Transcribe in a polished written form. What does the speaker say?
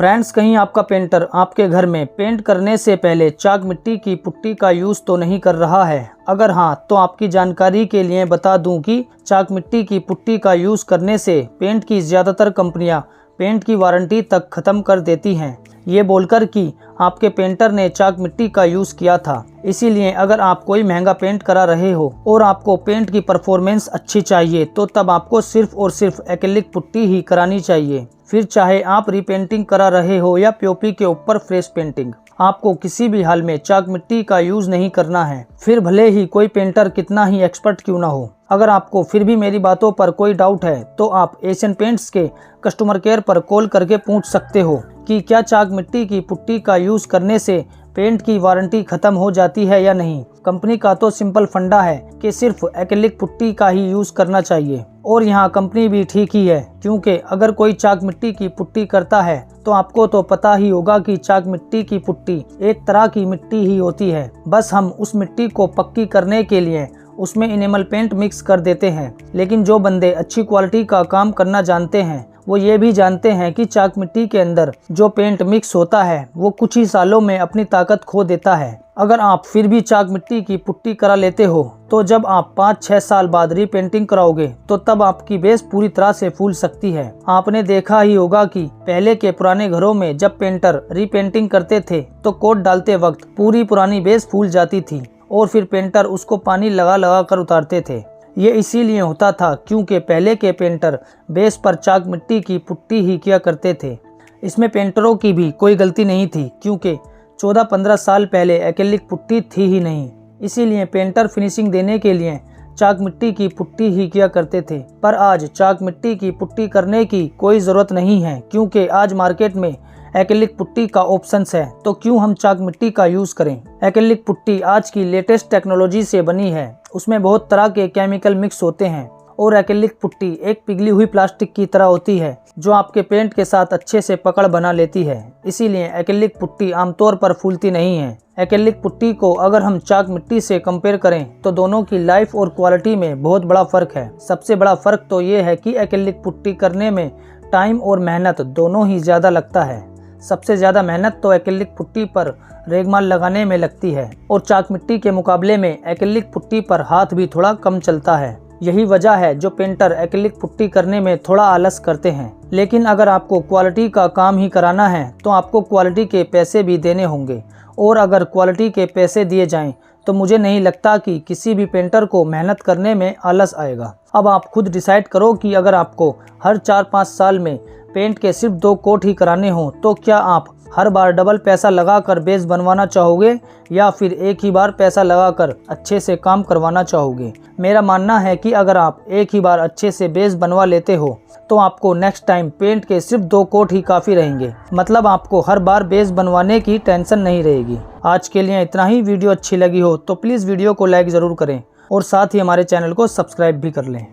Friends, कहीं आपका painter आपके घर में पेंट करने से पहले चाक मिट्टी की पुट्टी का यूज़ तो नहीं कर रहा है? अगर हाँ, तो आपकी जानकारी के लिए बता दूं कि चाक मिट्टी की पुट्टी का यूज़ करने से पेंट की ज़्यादातर कंपनियां पेंट की वारंटी तक ख़त्म कर देती हैं, ये बोलकर कि आपके पेंटर ने चाक मिट्टी का यूज़ किया था। इसीलिए अगर आप कोई महंगा पेंट करा रहे हो और आपको पेंट की परफॉर्मेंस अच्छी चाहिए तो तब आपको सिर्फ और सिर्फ एक्रिलिक पुट्टी ही करानी चाहिए। फिर चाहे आप रीपेंटिंग करा रहे हो या पीओपी के ऊपर फ्रेश पेंटिंग, आपको किसी भी हाल में चाक मिट्टी का यूज़ नहीं करना है, फिर भले ही कोई पेंटर कितना ही एक्सपर्ट क्यों ना हो। अगर आपको फिर भी मेरी बातों पर कोई डाउट है तो आप एशियन पेंट्स के कस्टमर केयर पर कॉल करके पूछ सकते हो कि क्या चाक मिट्टी की पुट्टी का यूज़ करने से पेंट की वारंटी ख़त्म हो जाती है या नहीं। कंपनी का तो सिंपल फंडा है कि सिर्फ एक्रिलिक पुट्टी का ही यूज़ करना चाहिए, और यहाँ कंपनी भी ठीक ही है, क्योंकि अगर कोई चाक मिट्टी की पुट्टी करता है तो आपको तो पता ही होगा कि चाक मिट्टी की पुट्टी एक तरह की मिट्टी ही होती है। बस हम उस मिट्टी को पक्की करने के लिए उसमें इनेमल पेंट मिक्स कर देते हैं। लेकिन जो बंदे अच्छी क्वालिटी का काम करना जानते हैं वो ये भी जानते हैं कि चाक मिट्टी के अंदर जो पेंट मिक्स होता है वो कुछ ही सालों में अपनी ताकत खो देता है। अगर आप फिर भी चाक मिट्टी की पुट्टी करा लेते हो तो जब आप 5-6 साल बाद रीपेंटिंग कराओगे तो तब आपकी बेस पूरी तरह से फूल सकती है। आपने देखा ही होगा कि पहले के पुराने घरों में जब पेंटर रीपेंटिंग करते थे तो कोट डालते वक्त पूरी पुरानी बेस फूल जाती थी और फिर पेंटर उसको पानी लगा लगा कर उतारते थे। ये इसीलिए होता था क्योंकि पहले के पेंटर बेस पर चाक मिट्टी की पुट्टी ही किया करते थे। इसमें पेंटरों की भी कोई गलती नहीं थी, क्योंकि 14-15 साल पहले एक्रिलिक पुट्टी थी ही नहीं। इसीलिए पेंटर फिनिशिंग देने के लिए चाक मिट्टी की पुट्टी ही किया करते थे। पर आज चाक मिट्टी की पुट्टी करने की कोई ज़रूरत नहीं है, क्योंकि आज मार्केट में एक्रिलिक पुट्टी का ऑप्शंस है, तो क्यों हम चाक मिट्टी का यूज़ करें। एक्रिलिक पुट्टी आज की लेटेस्ट टेक्नोलॉजी से बनी है, उसमें बहुत तरह के केमिकल मिक्स होते हैं, और एक्रिलिक पुट्टी एक पिघली हुई प्लास्टिक की तरह होती है जो आपके पेंट के साथ अच्छे से पकड़ बना लेती है। इसीलिए एक्रिलिक पुट्टी आमतौर पर फूलती नहीं है। एक्रिलिक पुट्टी को अगर हम चाक मिट्टी से कंपेयर करें तो दोनों की लाइफ और क्वालिटी में बहुत बड़ा फ़र्क है। सबसे बड़ा फ़र्क तो ये है कि एक्रिलिक पुट्टी करने में टाइम और मेहनत दोनों ही ज़्यादा लगता है। सबसे ज़्यादा मेहनत तो एक्रिलिक पुट्टी पर रेगमाल लगाने में लगती है, और चाक मिट्टी के मुकाबले में एक्रिलिक पुट्टी पर हाथ भी थोड़ा कम चलता है। यही वजह है जो पेंटर एक्रिलिक पुट्टी करने में थोड़ा आलस करते हैं। लेकिन अगर आपको क्वालिटी का काम ही कराना है तो आपको क्वालिटी के पैसे भी देने होंगे, और अगर क्वालिटी के पैसे दिए जाएं तो मुझे नहीं लगता कि किसी भी पेंटर को मेहनत करने में आलस आएगा। अब आप खुद डिसाइड करो कि अगर आपको हर 4-5 साल में पेंट के सिर्फ 2 कोट ही कराने हो तो क्या आप हर बार डबल पैसा लगाकर बेस बनवाना चाहोगे, या फिर एक ही बार पैसा लगाकर अच्छे से काम करवाना चाहोगे। मेरा मानना है कि अगर आप एक ही बार अच्छे से बेस बनवा लेते हो तो आपको नेक्स्ट टाइम पेंट के सिर्फ 2 कोट ही काफ़ी रहेंगे। मतलब आपको हर बार बेस बनवाने की टेंशन नहीं रहेगी। आज के लिए इतना ही। वीडियो अच्छी लगी हो तो प्लीज़ वीडियो को लाइक ज़रूर करें और साथ ही हमारे चैनल को सब्सक्राइब भी कर लें।